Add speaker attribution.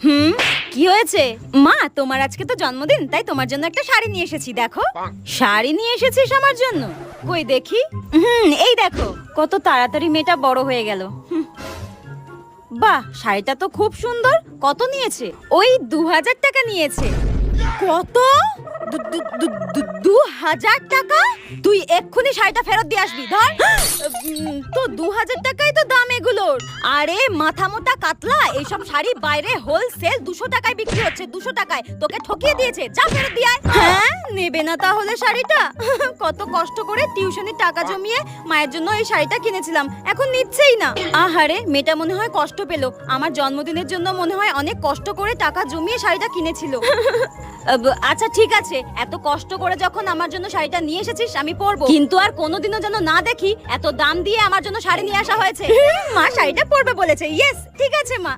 Speaker 1: হুম, কি হয়েছে? মা, তোমার আজকে তো জন্মদিন, তাই তোমার জন্য একটা শাড়ি নিয়ে এসেছি। দেখো। শাড়ি নিয়ে এসেছিস আমার জন্য? কই দেখি। এই দেখো, কত তাড়াতাড়ি মেয়েটা বড় হয়ে গেল। বাহ, শাড়িটা তো খুব সুন্দর। কত নিয়েছে? ওই 2000 টাকা নিয়েছে। কত? 2000 টাকা? তুই এক্ষুনি শাড়িটা ফেরত দিয়ে আসবি। ধর। তো 2000 টাকাই তো দাম এগুলোর। আরে মাথা মোটা কাতলা, এইসব শাড়ি বাইরে হোলসেল 200 টাকায় বিক্রি হচ্ছে। 200 টাকায় তোকে ঠকিয়ে দিয়েছে। যা ফেরত দিয়ে আয়। হ্যাঁ, নেবে না তাহলে শাড়িটা? কত কষ্ট করে টিউশনের টাকা জমিয়ে মায়ের জন্য এই শাড়িটা কিনেছিলাম, এখন নিচ্ছেই না। আহারে, মেয়েটা মনে হয় কষ্ট পেল। আমার জন্মদিনের জন্য মনে হয় অনেক কষ্ট করে টাকা জমিয়ে শাড়িটা কিনেছিল। আচ্ছা ঠিক আছে, এত কষ্ট করে যখন আমার জন্য শাড়িটা নিয়ে এসেছিস আমি পরবো, কিন্তু আর কোনোদিনও যেন না দেখি এত দাম দিয়ে আমার জন্য শাড়ি নিয়ে আসা হয়েছে। মা শাড়িটা পরবে বলেছে। ইয়েস, ঠিক আছে মা।